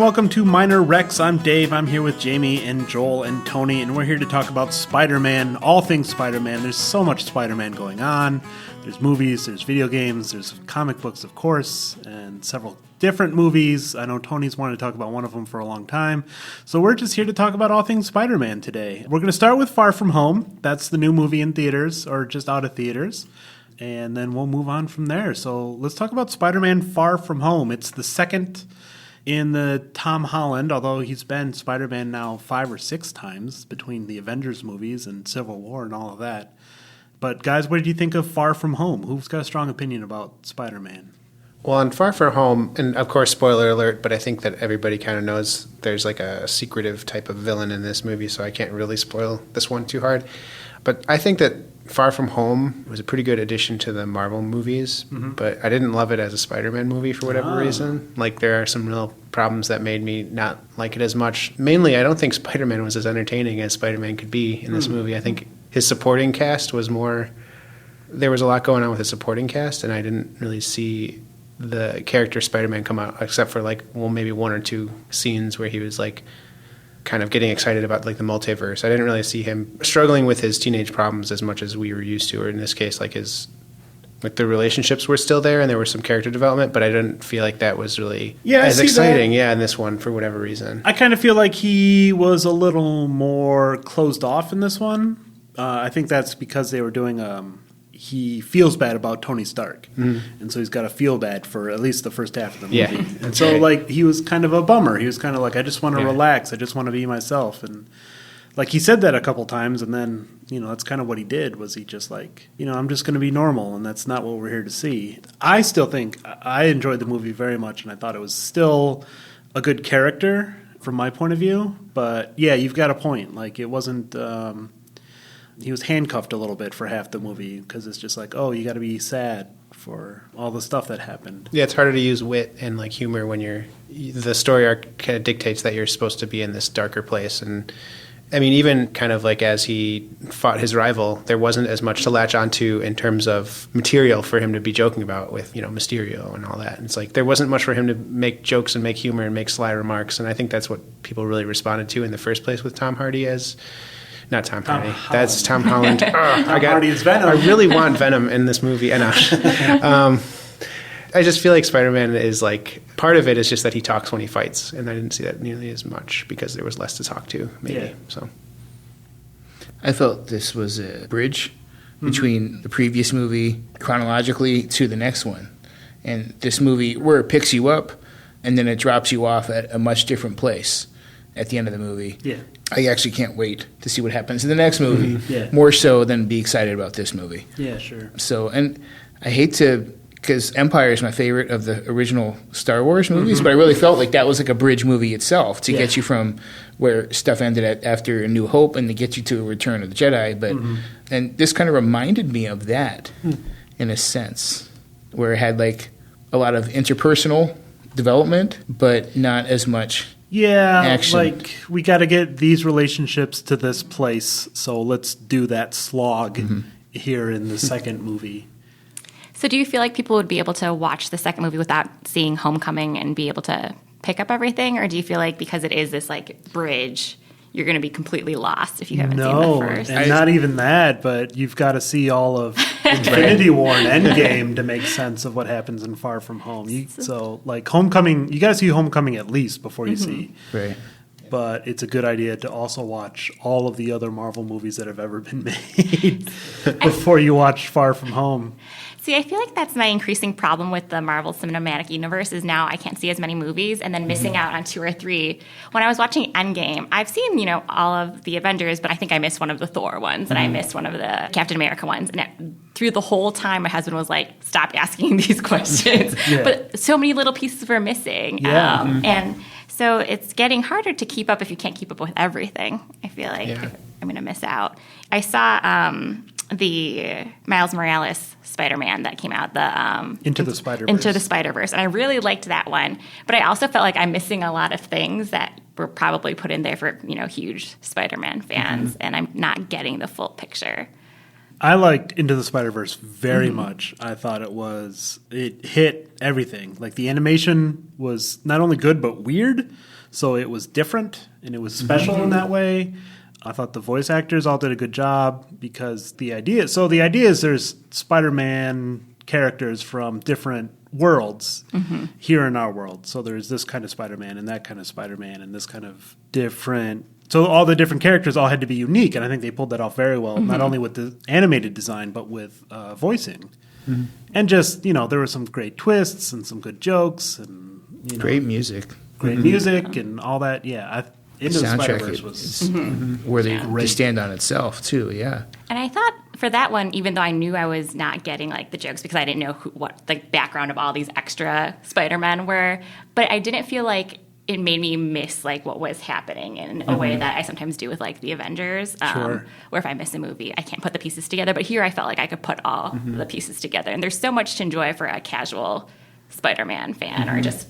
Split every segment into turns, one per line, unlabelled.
welcome to Minor Rex. I'm Dave. I'm here with Jami and Joel and Tony, and we're here to talk about Spider-Man, all things Spider-Man. There's so much Spider-Man going on. There's movies, there's video games, there's comic books, of course, and several different movies. I know Tony's wanted to talk about one of them for a long time. So we're just here to talk about all things Spider-Man today. We're going to start with Far From Home. That's the new movie in theaters, or just out of theaters. And then we'll move on from there. So let's talk about Spider-Man Far From Home. It's the second in the Tom Holland, although he's been Spider-Man now 5 or 6 times between the Avengers movies and Civil War and all of that. But guys, what did you think of Far From Home? Who's got a strong opinion about Spider-Man?
Well, on Far From Home, and of course, spoiler alert, but I think that everybody kind of knows there's like a secretive type of villain in this movie, so I can't really spoil this one too hard. But I think that Far From Home was a pretty good addition to the Marvel movies, but I didn't love it as a Spider-Man movie for whatever reason. Like, there are some real problems that made me not like it as much. Mainly, I don't think Spider-Man was as entertaining as Spider-Man could be in this movie. I think his supporting cast was more... There was a lot going on with his supporting cast, and I didn't really see the character Spider-Man come out, except for, like, well, maybe 1 or 2 scenes where he was, like, kind of getting excited about, like, the multiverse. I didn't really see him struggling with his teenage problems as much as we were used to, or in this case, like, his... Like, the relationships were still there, and there was some character development, but I didn't feel like that was really as exciting, in this one, for whatever reason.
I kind of feel like he was a little more closed off in this one. I think that's because they were doing... he feels bad about Tony Stark, and so he's got to feel bad for at least the first half of the movie.
Yeah.
And so, like, he was kind of a bummer. He was kind of like, I just want to relax. I just want to be myself. And, like, he said that a couple times, and then, you know, that's kind of what he did, was he just like, you know, I'm just going to be normal, and that's not what we're here to see. I still think I enjoyed the movie very much, and I thought it was still a good character from my point of view. But, yeah, you've got a point. Like, it wasn't... he was handcuffed a little bit for half the movie because it's just like, oh, you got to be sad for all the stuff that happened.
Yeah, it's harder to use wit and, like, humor when the story arc kind of dictates that you're supposed to be in this darker place. And I mean, even kind of like as he fought his rival, there wasn't as much to latch onto in terms of material for him to be joking about with, you know, Mysterio and all that. And it's like there wasn't much for him to make jokes and make humor and make sly remarks. And I think that's what people really responded to in the first place with Tom Hardy as... Not Tom Hardy. That's Tom Holland.
Hardy's Venom.
I really want Venom in this movie. I know. I just feel like Spider-Man is like... Part of it is just that he talks when he fights, and I didn't see that nearly as much because there was less to talk to, maybe. Yeah. So,
I felt this was a bridge between the previous movie chronologically to the next one. And this movie, where it picks you up, and then it drops you off at a much different place at the end of the movie.
Yeah.
I actually can't wait to see what happens in the next movie, more so than be excited about this movie.
Yeah, sure.
So, and I hate to, because Empire is my favorite of the original Star Wars movies, but I really felt like that was like a bridge movie itself to get you from where stuff ended at after A New Hope and to get you to Return of the Jedi. But and this kind of reminded me of that in a sense, where it had like a lot of interpersonal development, but not as much.
Yeah,
action.
Like, we got to get these relationships to this place, so let's do that slog here in the second movie.
So do you feel like people would be able to watch the second movie without seeing Homecoming and be able to pick up everything? Or do you feel like because it is this, like, bridge, you're going to be completely lost if you haven't seen the first?
And not even that, but you've got to see all of Infinity War and Endgame to make sense of what happens in Far From Home. So, like, Homecoming, you got to see Homecoming at least before you see.
Right.
But it's a good idea to also watch all of the other Marvel movies that have ever been made before you watch Far From Home.
See, I feel like that's my increasing problem with the Marvel Cinematic Universe is now I can't see as many movies and then missing out on 2 or 3. When I was watching Endgame, I've seen, you know, all of the Avengers, but I think I missed one of the Thor ones and I missed one of the Captain America ones. And through the whole time, my husband was like, stop asking these questions. But so many little pieces were missing. And so it's getting harder to keep up if you can't keep up with everything. I feel like I'm going to miss out. I saw the Miles Morales Spider-Man that came out, the
Into the Spider-Verse.
Into the Spider-Verse, and I really liked that one. But I also felt like I'm missing a lot of things that were probably put in there for, you know, huge Spider-Man fans, and I'm not getting the full picture.
I liked Into the Spider-Verse very much. I thought it hit everything. Like, the animation was not only good but weird. So it was different and it was special in that way. I thought the voice actors all did a good job because the idea is there's Spider-Man characters from different worlds here in our world. So there's this kind of Spider-Man and that kind of Spider-Man and this kind of different. So all the different characters all had to be unique, and I think they pulled that off very well, not only with the animated design, but with voicing. And just, there were some great twists and some good jokes and,
Great music.
Great music and all that. Yeah, Into the Spider-Verse was
worthy to stand on itself, too, yeah.
And I thought for that one, even though I knew I was not getting like the jokes because I didn't know what the background of all these extra Spider-Men were, but I didn't feel like it made me miss like what was happening in a way that I sometimes do with like the Avengers, where if I miss a movie, I can't put the pieces together. But here I felt like I could put all the pieces together. And there's so much to enjoy for a casual Spider-Man fan or just,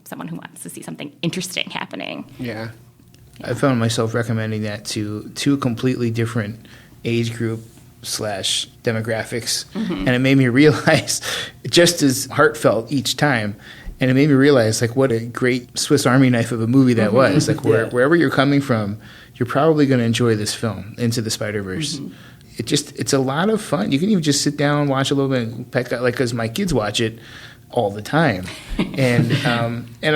someone who wants to see something interesting happening.
Yeah.
I found myself recommending that to two completely different age group / demographics. And it made me realize, just as heartfelt each time, and it made me realize like what a great Swiss Army knife of a movie that was. Like wherever you're coming from, you're probably going to enjoy this film, Into the Spider-Verse. It's a lot of fun. You can even just sit down, watch a little bit, and peck out, like, because my kids watch it all the time, and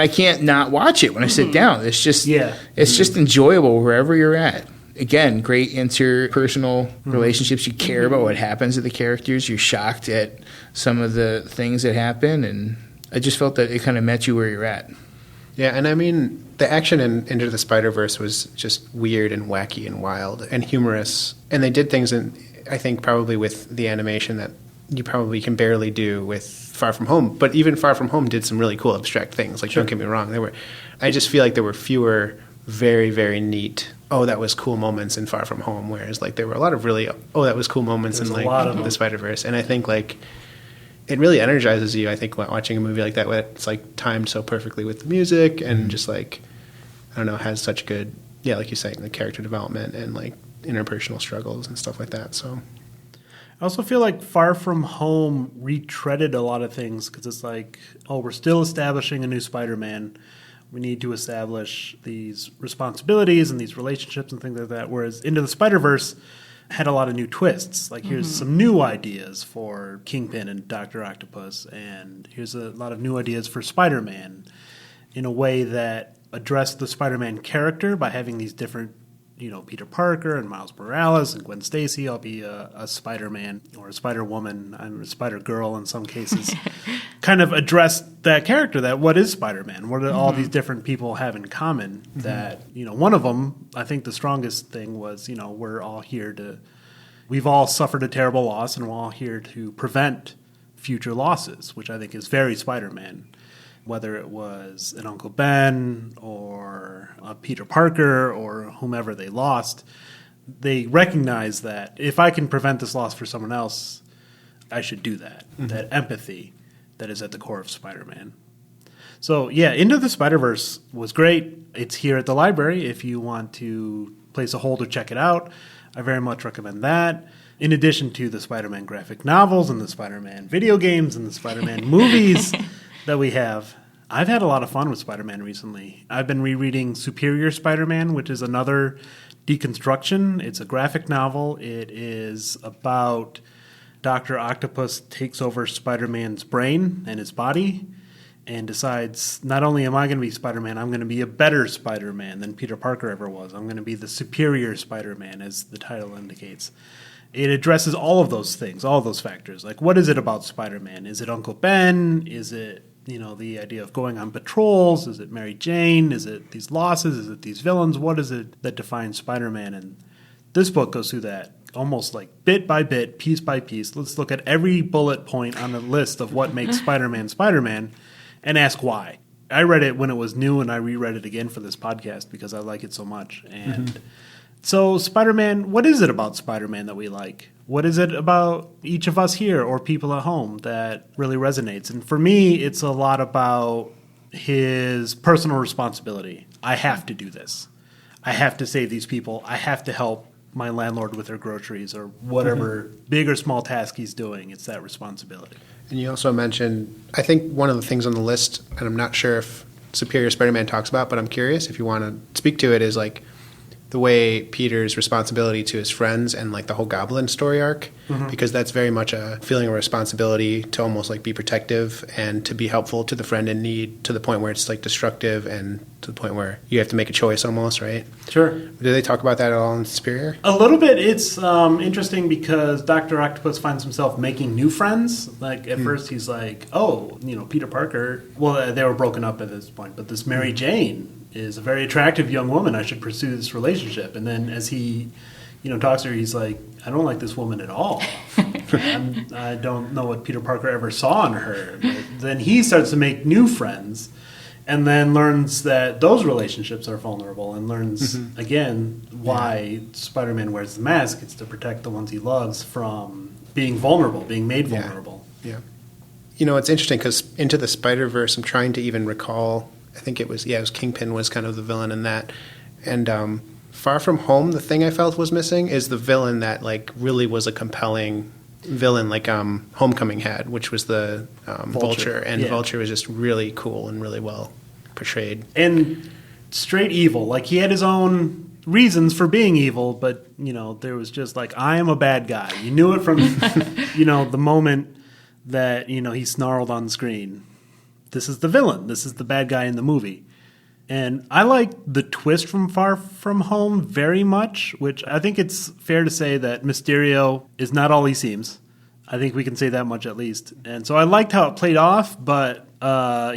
I can't not watch it when I sit down. It's just just enjoyable wherever you're at. Again, great interpersonal relationships. You care about what happens to the characters. You're shocked at some of the things that happen, and I just felt that it kind of met you where you're at.
Yeah, and I mean, the action in Into the Spider-Verse was just weird and wacky and wild and humorous. And they did things, I think, probably with the animation that you probably can barely do with Far From Home. But even Far From Home did some really cool abstract things. Like, don't get me wrong. I just feel like there were fewer very, very neat, that was cool moments in Far From Home. Whereas, like, there were a lot of really, that was cool moments in, like, the Spider-Verse. And I think, like, it really energizes you, I think, watching a movie like that where it's like timed so perfectly with the music and just like, I don't know, has such good, like you say, the character development and like interpersonal struggles and stuff like that. So
I also feel like Far From Home retreaded a lot of things because it's like, we're still establishing a new Spider-Man. We need to establish these responsibilities and these relationships and things like that. Whereas Into the Spider-Verse had a lot of new twists. Like, here's some new ideas for Kingpin and Dr. Octopus, and here's a lot of new ideas for Spider-Man in a way that addressed the Spider-Man character by having these different, Peter Parker and Miles Morales and Gwen Stacy all be a Spider-Man or a Spider-Woman and a Spider-Girl in some cases. Kind of addressed that character, that what is Spider-Man? What do all these different people have in common? That, one of them, I think the strongest thing was, we're all here we've all suffered a terrible loss and we're all here to prevent future losses, which I think is very Spider-Man. Whether it was an Uncle Ben or a Peter Parker or whomever they lost, they recognize that if I can prevent this loss for someone else, I should do that. That empathy that is at the core of Spider-Man. So, Into the Spider-Verse was great. It's here at the library if you want to place a hold or check it out. I very much recommend that. In addition to the Spider-Man graphic novels and the Spider-Man video games and the Spider-Man movies that we have, I've had a lot of fun with Spider-Man recently. I've been rereading Superior Spider-Man, which is another deconstruction. It's a graphic novel. It is about Dr. Octopus takes over Spider-Man's brain and his body and decides, not only am I going to be Spider-Man, I'm going to be a better Spider-Man than Peter Parker ever was. I'm going to be the superior Spider-Man, as the title indicates. It addresses all of those things, all of those factors. Like, what is it about Spider-Man? Is it Uncle Ben? Is it, the idea of going on patrols? Is it Mary Jane? Is it these losses? Is it these villains? What is it that defines Spider-Man? And this book goes through that almost like bit by bit, piece by piece. Let's look at every bullet point on the list of what makes Spider-Man Spider-Man and ask why. I read it when it was new, and I reread it again for this podcast because I like it so much. And so Spider-Man, what is it about Spider-Man that we like? What is it about each of us here or people at home that really resonates? And for me, it's a lot about his personal responsibility. I have to do this. I have to save these people. I have to help my landlord with their groceries or whatever big or small task he's doing. It's that responsibility.
And you also mentioned, I think one of the things on the list, and I'm not sure if Superior Spider-Man talks about, but I'm curious if you want to speak to it, is like the way Peter's responsibility to his friends and like the whole Goblin story arc, because that's very much a feeling of responsibility to almost like be protective and to be helpful to the friend in need, to the point where it's like destructive and to the point where you have to make a choice almost, right?
Sure.
Do they talk about that at all in Superior?
A little bit. It's interesting because Dr. Octopus finds himself making new friends. Like, at first he's like, oh, Peter Parker. Well, they were broken up at this point, but this Mary Jane is a very attractive young woman. I should pursue this relationship. And then as he, talks to her, he's like, I don't like this woman at all. I don't know what Peter Parker ever saw in her. But then he starts to make new friends and then learns that those relationships are vulnerable and learns, again, why Spider-Man wears the mask. It's to protect the ones he loves from being vulnerable, being made vulnerable.
Yeah. It's interesting because Into the Spider-Verse, I'm trying to even recall, I think it was Kingpin was kind of the villain in that. And Far From Home, the thing I felt was missing is the villain that like really was a compelling villain like Homecoming had, which was the Vulture. And Vulture was just really cool and really well portrayed.
And straight evil. Like, he had his own reasons for being evil, but, there was just like, I am a bad guy. You knew it from, the moment that, he snarled on screen. This is the villain. This is the bad guy in the movie. And I like the twist from Far From Home very much, which I think it's fair to say that Mysterio is not all he seems. I think we can say that much at least. And so I liked how it played off, but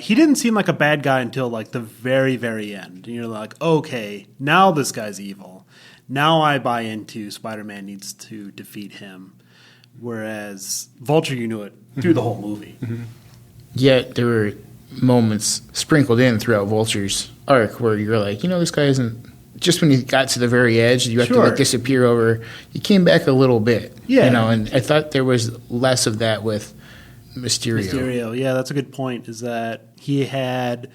he didn't seem like a bad guy until like the very, very end. And you're like, okay, now this guy's evil. Now I buy into Spider-Man needs to defeat him. Whereas Vulture, you knew it through the whole movie.
Yet there were moments sprinkled in throughout Vulture's arc where you're like, this guy isn't. Just when you got to the very edge, you have to like disappear over. You came back a little bit, and I thought there was less of that with Mysterio.
Yeah, that's a good point. Is that he had,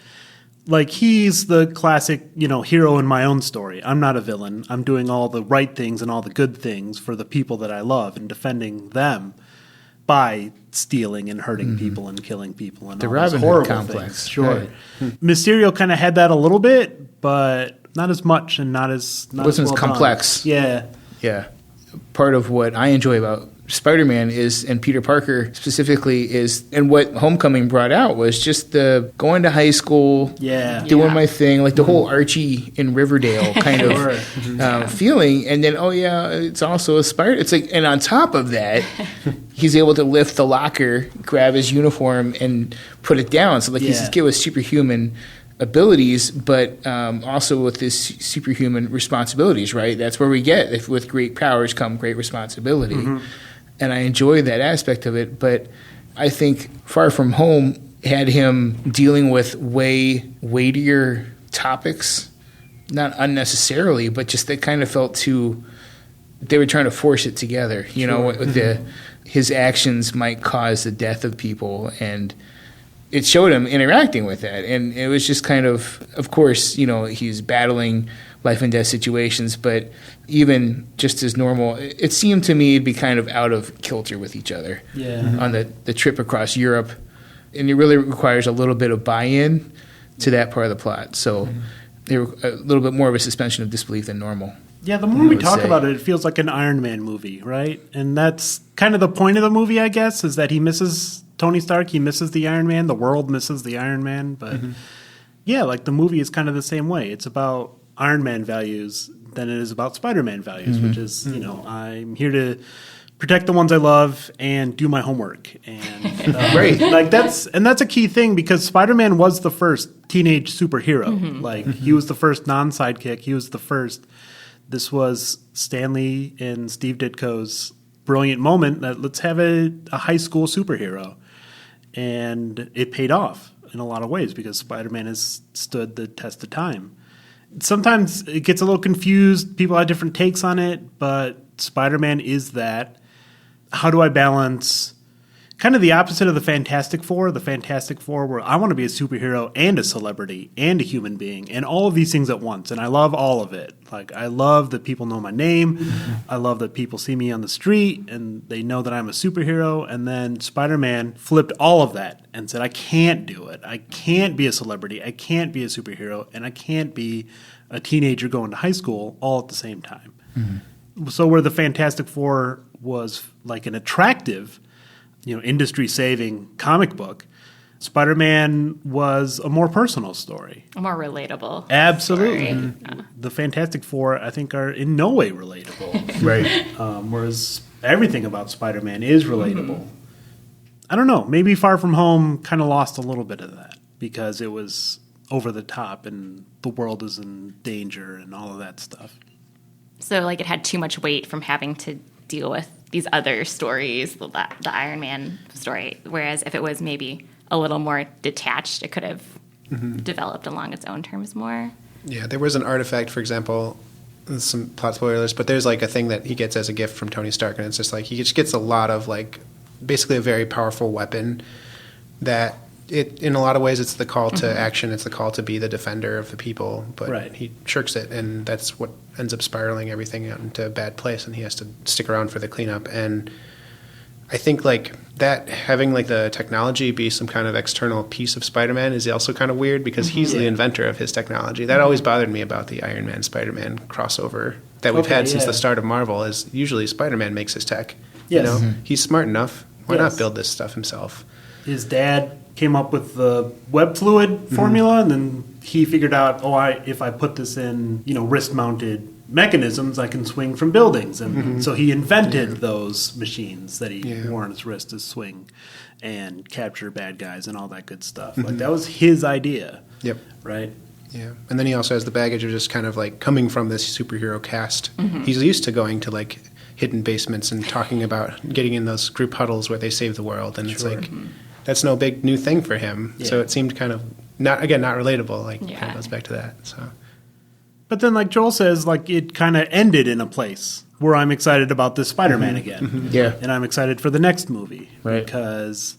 like, he's the classic, hero in my own story. I'm not a villain. I'm doing all the right things and all the good things for the people that I love and defending them by stealing and hurting people and killing people and
the
all
Robin
those
Hood
horrible
complex.
things. Sure.
Right.
Mysterio kind of had that a little bit, but not as much and not as
wasn't as complex.
Yeah.
Yeah. Part of what I enjoy about Spider-Man is, and Peter Parker specifically is, and what Homecoming brought out was just the going to high school, doing my thing, like the whole Archie in Riverdale kind of feeling. And then, it's also a Spider. It's like, and on top of that, he's able to lift the locker, grab his uniform, and put it down. So like he's this kid with superhuman abilities, but also with his superhuman responsibilities, right? That's where we get, if with great powers come great responsibility. And I enjoy that aspect of it, but I think Far From Home had him dealing with way weightier topics, not unnecessarily, but just they kind of felt too, they were trying to force it together, with his actions might cause the death of people, and it showed him interacting with that. And it was just kind of course, he's battling life and death situations, but even just as normal, it seemed to me to be kind of out of kilter with each other on the trip across Europe. And it really requires a little bit of buy-in to that part of the plot. So they were a little bit more of a suspension of disbelief than normal.
Yeah, the more we talk about it, it feels like an Iron Man movie, right? And that's kind of the point of the movie, I guess, is that he misses Tony Stark, he misses the Iron Man, the world misses the Iron Man. But like the movie is kind of the same way. It's about Iron Man values than it is about Spider-Man values, which is, I'm here to protect the ones I love and do my homework. And like that's a key thing because Spider-Man was the first teenage superhero. Like he was the first non-sidekick. He was the first. This was Stanley and Steve Ditko's brilliant moment that let's have a high school superhero. And it paid off in a lot of ways because Spider-Man has stood the test of time. Sometimes it gets a little confused. People have different takes on it, but Spider-Man is that. How do I balance kind of the opposite of the Fantastic Four. The Fantastic Four where I want to be a superhero and a celebrity and a human being and all of these things at once. And I love all of it. Like, I love that people know my name. I love that people see me on the street and they know that I'm a superhero. And then Spider-Man flipped all of that and said, I can't do it. I can't be a celebrity. I can't be a superhero. And I can't be a teenager going to high school all at the same time. So where the Fantastic Four was like an attractive, industry-saving comic book, Spider-Man was a more personal story.
A more relatable.
Absolutely.
Story.
The Fantastic Four, I think, are in no way relatable.
Right.
Whereas everything about Spider-Man is relatable. I don't know. Maybe Far From Home kind of lost a little bit of that because it was over the top and the world is in danger and all of that stuff.
So, like, it had too much weight from having to deal with these other stories, the Iron Man story. Whereas if it was maybe a little more detached, it could have developed along its own terms more.
Yeah, there was an artifact, for example, some plot spoilers, but there's like a thing that he gets as a gift from Tony Stark, and it's just like he just gets a lot of like basically a very powerful weapon that it in a lot of ways it's the call to action, it's the call to be the defender of the people, but he shirks it, and that's what ends up spiraling everything out into a bad place, and he has to stick around for the cleanup. And I think like that having like the technology be some kind of external piece of Spider-Man is also kind of weird because he's the inventor of his technology. That always bothered me about the Iron Man Spider-Man crossover that we've had since the start of Marvel. Is usually Spider-Man makes his tech.
Yes.
He's smart enough. Why not build this stuff himself?
His dad came up with the web fluid formula, and then he figured out, if I put this in, wrist-mounted mechanisms, I can swing from buildings. And so he invented those machines that he wore on his wrist to swing and capture bad guys and all that good stuff. Like, that was his idea.
Yep.
Right?
Yeah. And then he also has the baggage of just kind of like coming from this superhero cast. He's used to going to like hidden basements and talking about getting in those group huddles where they save the world. And it's like, that's no big new thing for him. Yeah. So it seemed kind of not relatable. Like, kind of goes back to that. So.
But then, like Joel says, like it kind of ended in a place where I'm excited about this Spider-Man again.
Yeah.
And I'm excited for the next movie.
Right.
Because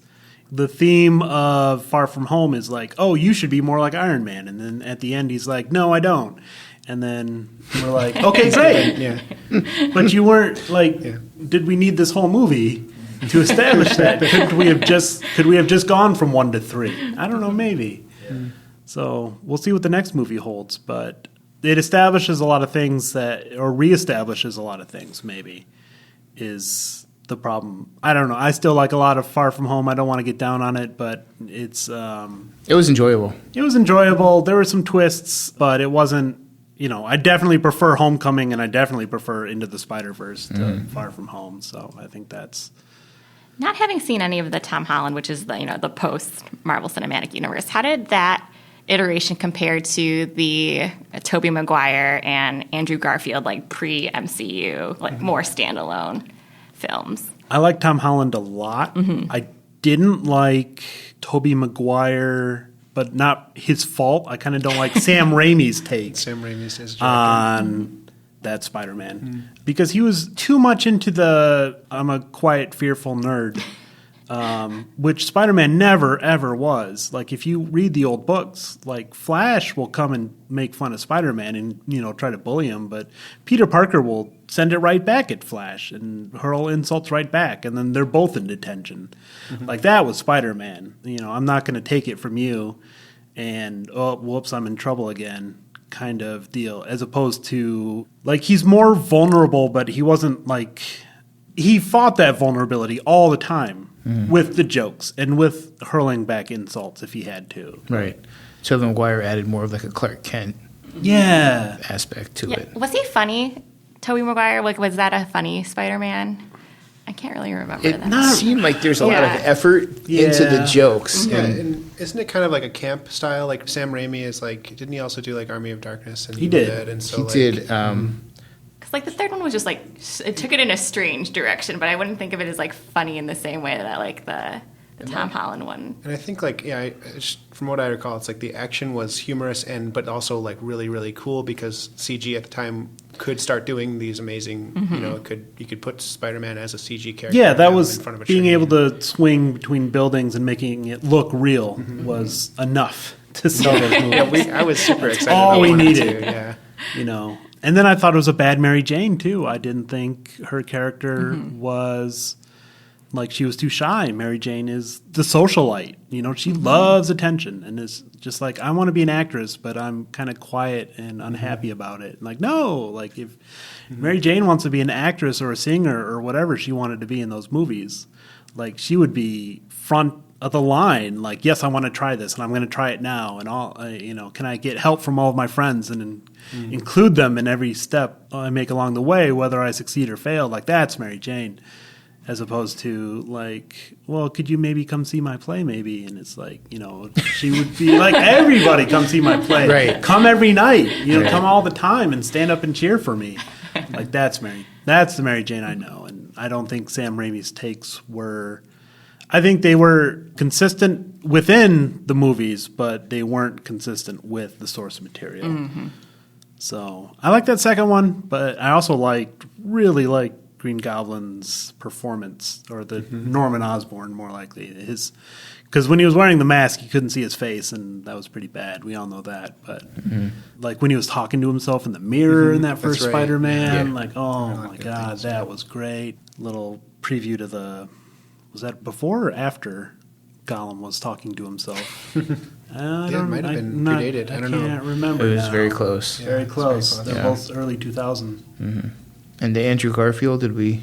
the theme of Far From Home is like, oh, you should be more like Iron Man. And then at the end, he's like, no, I don't. And then we're like, okay, great.
Yeah.
But you weren't like, did we need this whole movie to establish that? Could we have just gone from 1 to 3? I don't know, maybe. Yeah. So we'll see what the next movie holds, but it establishes a lot of things or reestablishes a lot of things, maybe, is the problem. I don't know. I still like a lot of Far From Home. I don't want to get down on it, but it's...
it was enjoyable.
It was enjoyable. There were some twists, but it wasn't, I definitely prefer Homecoming, and I definitely prefer Into the Spider-Verse to Far From Home, so I think that's...
Not having seen any of the Tom Holland, which is the post-Marvel Cinematic Universe, how did that iteration compare to the Tobey Maguire and Andrew Garfield, like pre-MCU, like more standalone films?
I like Tom Holland a lot. I didn't like Tobey Maguire, but not his fault. I kind of don't like Sam Raimi's take on that Spider-Man because he was too much into I'm a quiet, fearful nerd, which Spider-Man never, ever was. Like, if you read the old books, like, Flash will come and make fun of Spider-Man and, try to bully him, but Peter Parker will send it right back at Flash and hurl insults right back, and then they're both in detention. Like, that was Spider-Man. I'm not going to take it from you, and, oh, whoops, I'm in trouble again kind of deal, as opposed to, like, he's more vulnerable, but he wasn't, like... He fought that vulnerability all the time with the jokes and with hurling back insults if he had to.
Right. Tobey Maguire added more of like a Clark Kent aspect to it.
Was he funny, Tobey Maguire? Like, was that a funny Spider-Man? I can't really remember that.
It seemed like there's a lot of effort into the jokes.
Yeah, and isn't it kind of like a camp style? Like Sam Raimi is like, didn't he also do like Army of Darkness? And
he did.
And so
he did.
Because like the third one was just like, it took it in a strange direction, but I wouldn't think of it as like funny in the same way that like the Tom Holland one.
And I think like, from what I recall, it's like the action was humorous but also like really, really cool because CG at the time could start doing these amazing, you could put Spider-Man as a CG character.
Yeah, that
in
was
front of a
being
train.
able to swing between buildings and making it look real was enough to sell those movies.
I was super excited.
all
about
we
one and
needed.
two, yeah.
And then I thought it was a bad Mary Jane too. I didn't think her character was like, she was too shy. Mary Jane is the socialite. She loves attention and is just like, I want to be an actress, but I'm kind of quiet and unhappy about it. Like, no, like if Mary Jane wants to be an actress or a singer or whatever she wanted to be in those movies, like she would be front of the line. Like, yes, I want to try this and I'm going to try it now. And all, can I get help from all of my friends and include them in every step I make along the way, whether I succeed or fail? Like, that's Mary Jane. As opposed to like, well, could you maybe come see my play maybe? And it's like, she would be like, everybody come see my play.
Right.
Come every night. Come all the time and stand up and cheer for me. Like, that's the Mary Jane I know. And I don't think Sam Raimi's takes were, I think they were consistent within the movies, but they weren't consistent with the source material. So I like that second one, but I also really liked Green Goblin's performance, or the Norman Osborn more likely, because when he was wearing the mask you couldn't see his face, and that was pretty bad. We all know that. But like when he was talking to himself in the mirror in that first
right.
Spider-Man, like, oh my god, that was great. Little preview to was that before or after Gollum was talking to himself?
It might have been predated. I don't know.
I can't remember.
It was
now.
very close.
Very
it's
close.
very close.
They're both early 2000.
And the Andrew Garfield, did we?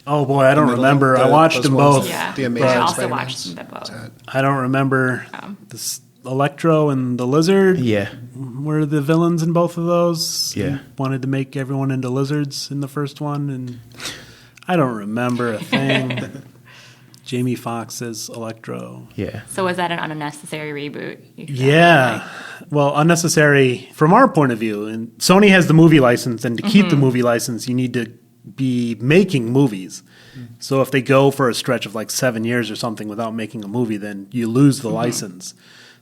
Oh boy, I don't remember. I watched
those
them
ones
both.
Yeah,
The Amazing
I also
Spider-Man.
watched them both.
I don't remember. This Electro and the Lizard
Yeah.
were the villains in both of those.
Yeah.
He wanted to make everyone into lizards in the first one, and I don't remember a thing. Jamie Foxx as Electro.
Yeah.
So was that an unnecessary reboot? You felt
Yeah. Well, unnecessary from our point of view. And Sony has the movie license, and to keep the movie license, you need to be making movies. So if they go for a stretch of like 7 years or something without making a movie, then you lose the license.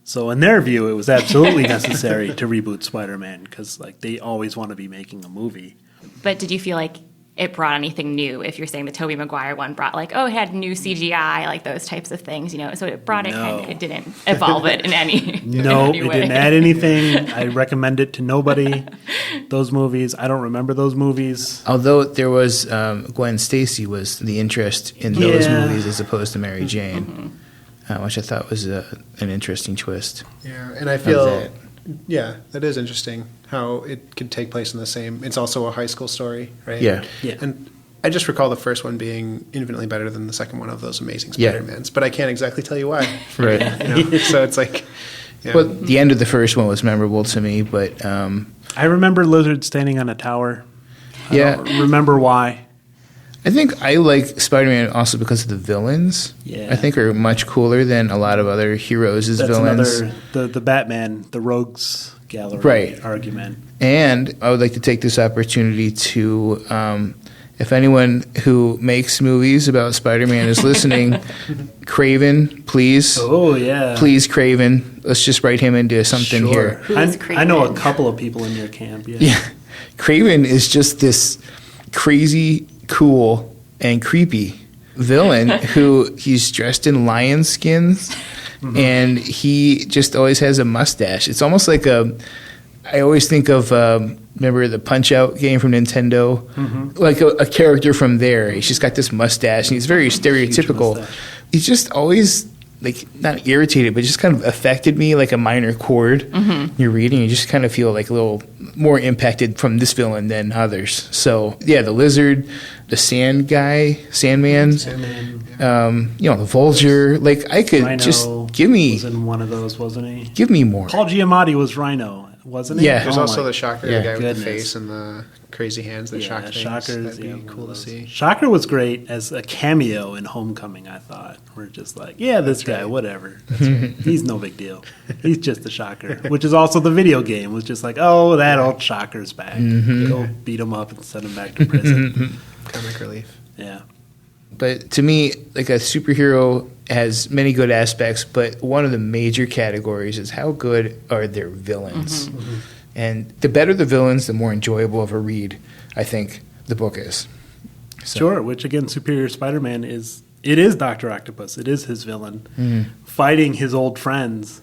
So in their view, it was absolutely necessary to reboot Spider-Man, because like they always want to be making a movie.
But did you feel like it brought anything new? If you're saying the Tobey Maguire one brought like, it had new CGI, like those types of things, so it brought
No.
it didn't evolve it in any
No,
any
it
way.
didn't add anything. I recommend it to nobody. Those movies, I don't remember those movies.
Although there was Gwen Stacy was the interest in those
Yeah.
movies as opposed to Mary Jane, which I thought was an interesting twist.
Yeah, and I feel,
that.
that is interesting how it could take place in the same. It's also a high school story, right?
Yeah.
Yeah.
And I just recall the first one being infinitely better than the second one of those Amazing
Yeah.
Spider-Mans, but I can't exactly tell you why.
Right.
So it's like,
But the end of the first one was memorable to me, but
I remember Lizard standing on a tower. I
Yeah.
don't remember why.
I think I like Spider-Man also because of the villains.
Yeah.
I think are much cooler than a lot of other heroes as
That's
villains.
another the Batman, the Rogues Gallery
Right.
argument.
And I would like to take this opportunity to, if anyone who makes movies about Spider-Man is listening, Craven, please.
Oh yeah,
Please, Craven. Let's just write him into something
Sure.
here.
Who is
I know a
Craven?
couple of people in your camp. Yeah.
Yeah. Craven is just this crazy, cool, and creepy villain who he's dressed in lion skins and he just always has a mustache. It's almost like I always think of, remember the Punch-Out game from Nintendo? Like a character from there. He's just got this mustache and he's very stereotypical.
mustache.
He's just always like not irritated, but just kind of affected me like a minor chord. You're reading, you just kind of feel like a little more impacted from this villain than others. So yeah, the lizard, the Sandman, the Vulture. Like I could
Rhino
just give me
was in one of those, wasn't he?
give me more.
Paul Giamatti was Rhino, wasn't he?
Yeah.
There's
Oh
also
my
the Shocker,
Yeah.
the guy with
Goodness.
the face and the crazy hands that shock things.
Shockers.
That'd be
one
cool
of
to
those.
see.
Shocker was great as a cameo in Homecoming. I thought we're just like, yeah, this guy, whatever. He's no big deal. He's just a Shocker, which is also the video game. Was just like, oh, that old Shocker's back. Go beat him up and send him back to prison.
Comic relief.
Yeah.
But to me, like a superhero has many good aspects, but one of the major categories is how good are their villains. And the better the villains, the more enjoyable of a read, I think, the book is. So.
Sure, which again, Superior Spider-Man is Dr. Octopus. It is his villain fighting his old friends,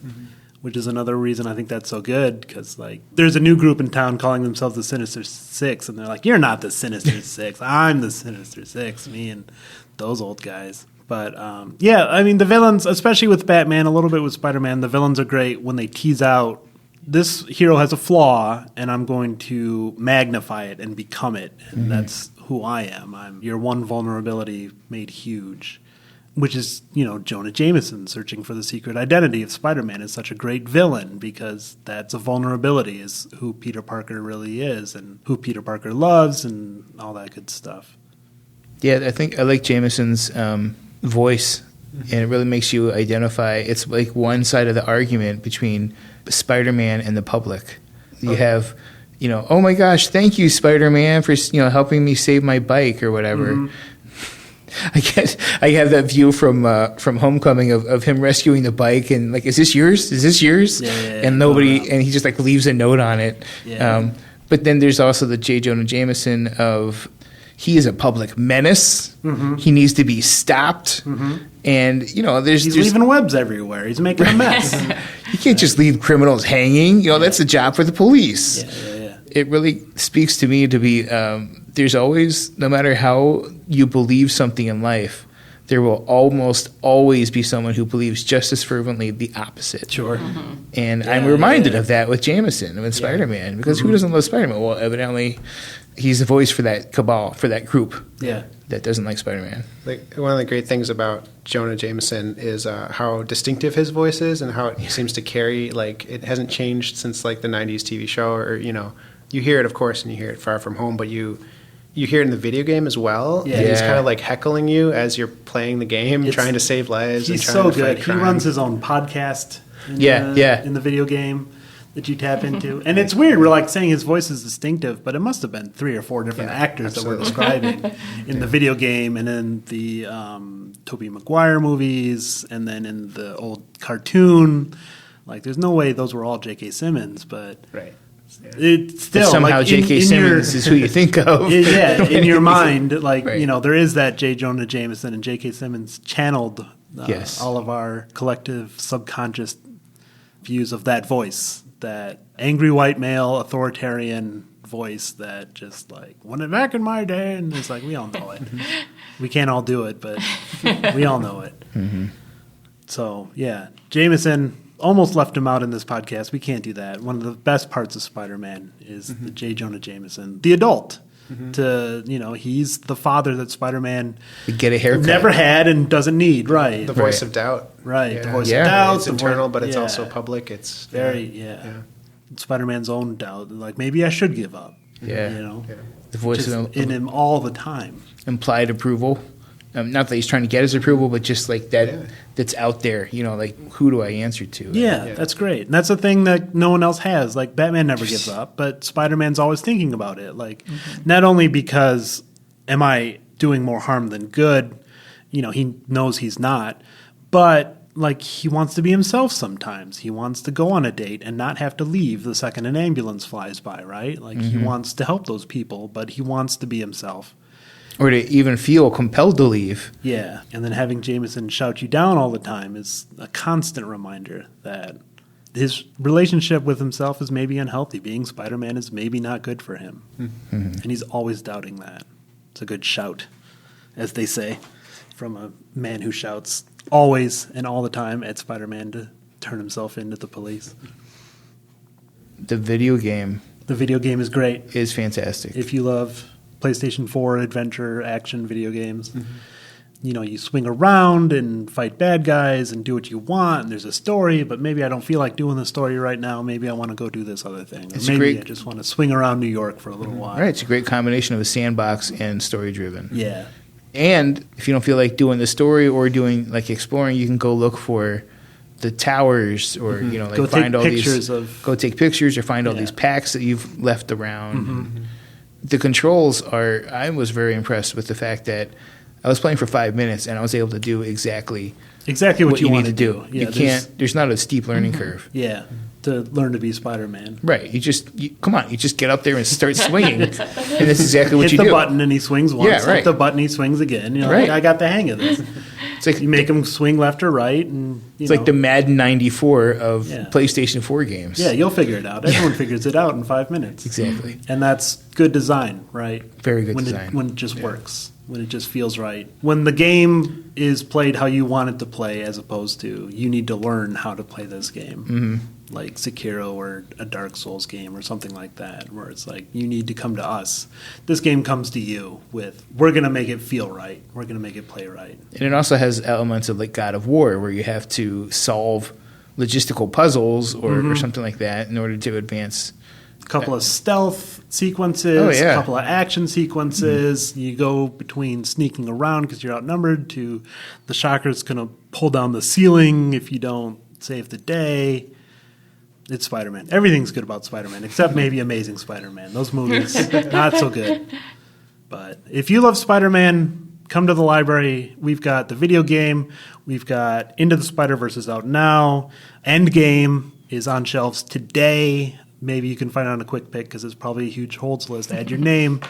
which is another reason I think that's so good, because like there's a new group in town calling themselves the Sinister Six, and they're like, you're not the Sinister Six, I'm the Sinister Six, me and those old guys. But yeah, I mean, the villains, especially with Batman, a little bit with Spider-Man, the villains are great when they tease out, this hero has a flaw, and I'm going to magnify it and become it, and that's who I am. I'm your one vulnerability made huge, which is, Jonah Jameson searching for the secret identity of Spider-Man is such a great villain, because that's a vulnerability, is who Peter Parker really is and who Peter Parker loves and all that good stuff.
Yeah, I think I like Jameson's voice, and it really makes you identify. It's like one side of the argument between Spider-Man and the public. You have, oh my gosh, thank you, Spider-Man, for helping me save my bike or whatever. I have that view from Homecoming of him rescuing the bike and like, is this yours? Is this yours?
Yeah.
And nobody, and he just like leaves a note on it.
Yeah.
But then there's also the J. Jonah Jameson of, he is a public menace. He needs to be stopped. And,
He's leaving webs everywhere. He's making a mess.
You can't just leave criminals hanging. That's a job for the police.
Yeah.
It really speaks to me to be, there's always, no matter how you believe something in life, there will almost always be someone who believes just as fervently the opposite.
Sure.
And I'm reminded of that with Jameson, with Spider-Man, because who doesn't love Spider-Man? Well, evidently, he's the voice for that cabal, for that group that doesn't like Spider-Man.
Like, one of the great things about Jonah Jameson is how distinctive his voice is, and how it seems to carry, like, it hasn't changed since like the 90s TV show, or you hear it, of course, and you hear it Far From Home, but you hear it in the video game as well.
Yeah.
And he's kind of like heckling you as you're playing the game, trying to save lives.
He's
and trying
so
to fight
good.
crime.
He runs his own podcast in the video game that you tap into. And it's weird. We're like saying his voice is distinctive, but it must have been 3 or 4 different actors that we're describing in the video game, and in the Tobey Maguire movies, and then in the old cartoon. Like, there's no way those were all J.K. Simmons, but...
Right.
It's still
But somehow
like
J.K. Simmons is who you think of.
In your mind, like,
Right.
there is that J. Jonah Jameson, and J.K. Simmons channeled all of our collective subconscious views of that voice, that angry white male authoritarian voice that just like, when it back in my day, and it's like, we all know it. We can't all do it, but we all know it. So, yeah, Jameson... almost left him out in this podcast. We can't do that. One of the best parts of Spider-Man is the J. Jonah Jameson, the adult. He's the father that Spider-Man
Get a haircut.
never had and doesn't need. Right.
The voice of doubt.
Right. The voice
Yeah.
of doubt.
It's internal, but it's also public. It's
very Spider-Man's own doubt. Like, maybe I should give up.
Yeah. The voice
Just
of
in him all the time.
implied approval. Not that he's trying to get his approval, but just like that that's out there. Like, who do I answer to?
Yeah, that's great. And that's the thing that no one else has. Like, Batman never gives up, but Spider-Man's always thinking about it. Like, not only because am I doing more harm than good, he knows he's not, but like, he wants to be himself sometimes. He wants to go on a date and not have to leave the second an ambulance flies by, right? Like, he wants to help those people, but he wants to be himself.
Or to even feel compelled to leave.
Yeah, and then having Jameson shout you down all the time is a constant reminder that his relationship with himself is maybe unhealthy. Being Spider-Man is maybe not good for him. And he's always doubting that. It's a good shout, as they say, from a man who shouts always and all the time at Spider-Man to turn himself into the police.
The video game
The video game is great.
is fantastic.
If you love PlayStation 4 adventure action video games, you swing around and fight bad guys and do what you want, and there's a story, but maybe I don't feel like doing the story right now. Maybe I want to go do this other thing. Or maybe I just want to swing around New York for a little while.
Right, it's a great combination of a sandbox and story-driven.
Yeah.
And if you don't feel like doing the story or doing like exploring, you can go look for the towers or
Go
find
take
all
pictures
these. Go take pictures or find all these packs that you've left around. The controls are. I was very impressed with the fact that I was playing for 5 minutes, and I was able to do exactly
what you
need
want
to do.
Yeah,
You can't. There's not a steep learning curve.
Yeah, to learn to be Spider-Man.
Right. You come on. You just get up there and start swinging, and that's exactly what
Hit
you
the
do.
button and he swings once.
Yeah, right.
Hit the button, he swings again. You're
Right.
like, I got the hang of this.
It's like
You make him swing left or right, and
it's like the Madden '94 of
Yeah.
PlayStation 4 games.
Yeah, you'll figure it out. Everyone figures it out in 5 minutes.
Exactly.
And that's good design, right?
Very good
when
design.
When it just works, when it just feels right. When the game is played how you want it to play, as opposed to you need to learn how to play this game.
Mm-hmm.
Like Sekiro or a Dark Souls game or something like that, where it's like, you need to come to us. This game comes to you with, we're going to make it feel right. We're going to make it play right.
And it also has elements of like God of War, where you have to solve logistical puzzles or something like that in order to advance.
A couple of stealth sequences,
Oh, yeah.
a couple of action sequences. You go between sneaking around because you're outnumbered to the shocker's going to pull down the ceiling if you don't save the day. It's Spider-Man. Everything's good about Spider-Man, except maybe Amazing Spider-Man. Those movies, not so good. But if you love Spider-Man, come to the library. We've got the video game. We've got Into the Spider-Verse is out now. Endgame is on shelves today. Maybe you can find it on a quick pick because it's probably a huge holds list. Add your name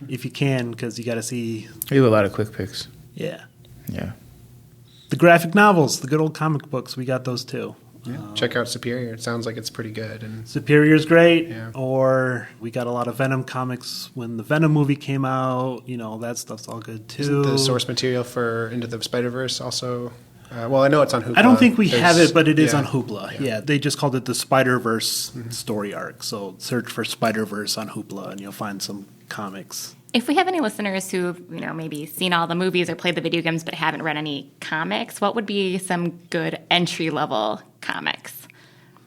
if you can, because you got to see.
We have a lot of quick picks.
Yeah.
Yeah.
The graphic novels, the good old comic books, we got those too.
Check out Superior. It sounds like it's pretty good. And
Superior's great.
Yeah.
Or we got a lot of Venom comics when the Venom movie came out. That stuff's all good too.
isn't the source material for Into the Spider-Verse also? Well, I know it's on Hoopla.
I don't think we
There's-
have it, but it is
yeah.
on Hoopla. Yeah, they just called it the Spider-Verse story arc. So search for Spider-Verse on Hoopla and you'll find some comics.
If we have any listeners who've, maybe seen all the movies or played the video games but haven't read any comics, what would be some good entry-level comics?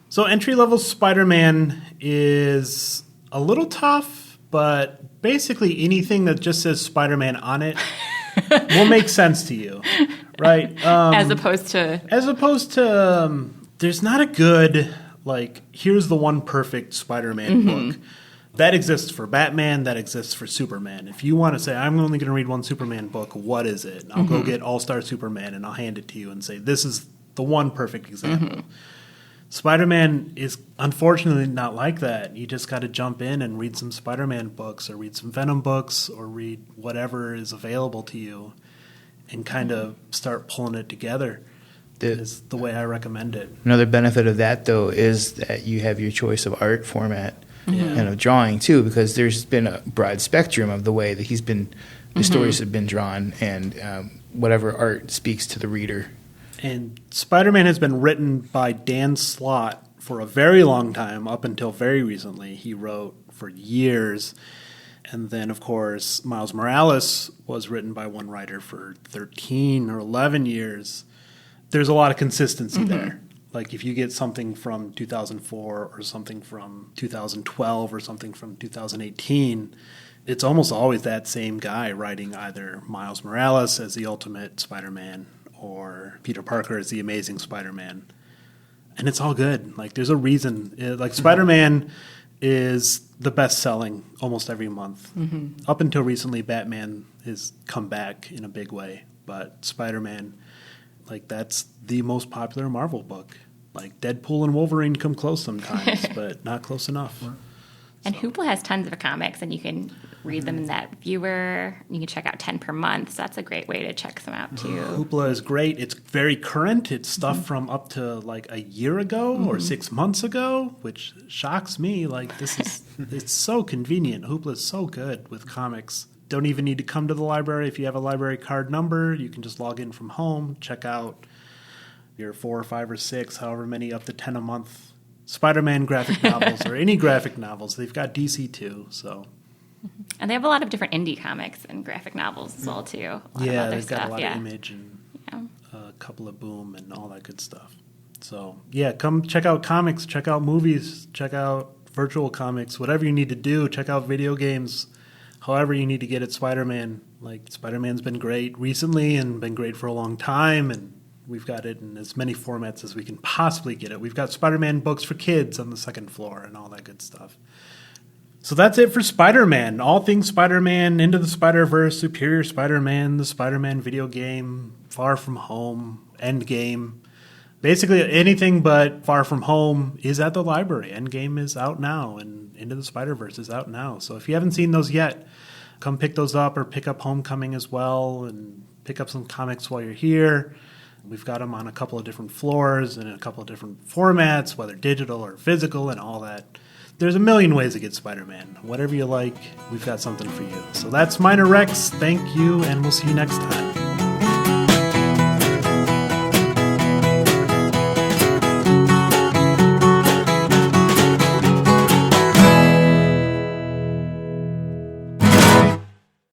So entry-level Spider-Man is a little tough, but basically anything that just says Spider-Man on it will make sense to you, right?
As opposed to...
There's not a good, here's the one perfect Spider-Man book. That exists for Batman, that exists for Superman. If you want to say, I'm only going to read one Superman book, what is it? I'll go get All-Star Superman and I'll hand it to you and say, this is the one perfect example. Spider-Man is unfortunately not like that. You just got to jump in and read some Spider-Man books or read some Venom books or read whatever is available to you and kind of start pulling it together. Is the way I recommend it.
Another benefit of that, though, is that you have your choice of art format and of drawing, too, because there's been a broad spectrum of the way that the stories have been drawn and whatever art speaks to the reader.
And Spider-Man has been written by Dan Slott for a very long time, up until very recently. He wrote for years. And then, of course, Miles Morales was written by one writer for 13 or 11 years. There's a lot of consistency there. Like if you get something from 2004 or something from 2012 or something from 2018, it's almost always that same guy writing either Miles Morales as the Ultimate Spider-Man or Peter Parker as the Amazing Spider-Man. And it's all good. There's a reason. Spider-Man is the best-selling almost every month. Up until recently, Batman has come back in a big way. But Spider-Man... that's the most popular Marvel book. Deadpool and Wolverine come close sometimes, but not close enough.
And Hoopla has tons of comics, and you can read them in that viewer. You can check out 10 per month, so that's a great way to check them out, too.
Hoopla is great. It's very current. It's stuff from up to, a year ago or 6 months ago, which shocks me. It's so convenient. Hoopla is so good with comics. Don't even need to come to the library. If you have a library card number, you can just log in from home, check out your 4 or 5 or 6, however many, up to 10 a month Spider-Man graphic novels or any graphic novels. They've got DC too, so.
And they have a lot of different indie comics and graphic novels as well, too. A lot of other
They've got
stuff.
a lot of Image and a couple of Boom and all that good stuff. So, come check out comics, check out movies, check out virtual comics, whatever you need to do. Check out video games. However you need to get at Spider-Man. Spider-Man's been great recently and been great for a long time, and we've got it in as many formats as we can possibly get it. We've got Spider-Man books for kids on the second floor and all that good stuff. So that's it for Spider-Man. All things Spider-Man, Into the Spider-Verse, Superior Spider-Man, the Spider-Man video game, Far From Home, Endgame. Basically anything but Far From Home is at the library. Endgame is out now, and Into the Spider-Verse is out now. So if you haven't seen those yet, come pick those up, or pick up Homecoming as well, and pick up some comics while you're here. We've got them on a couple of different floors and in a couple of different formats, whether digital or physical and all that. There's a million ways to get Spider-Man. Whatever you like, we've got something for you. So that's Minor Rex. Thank you, and we'll see you next time.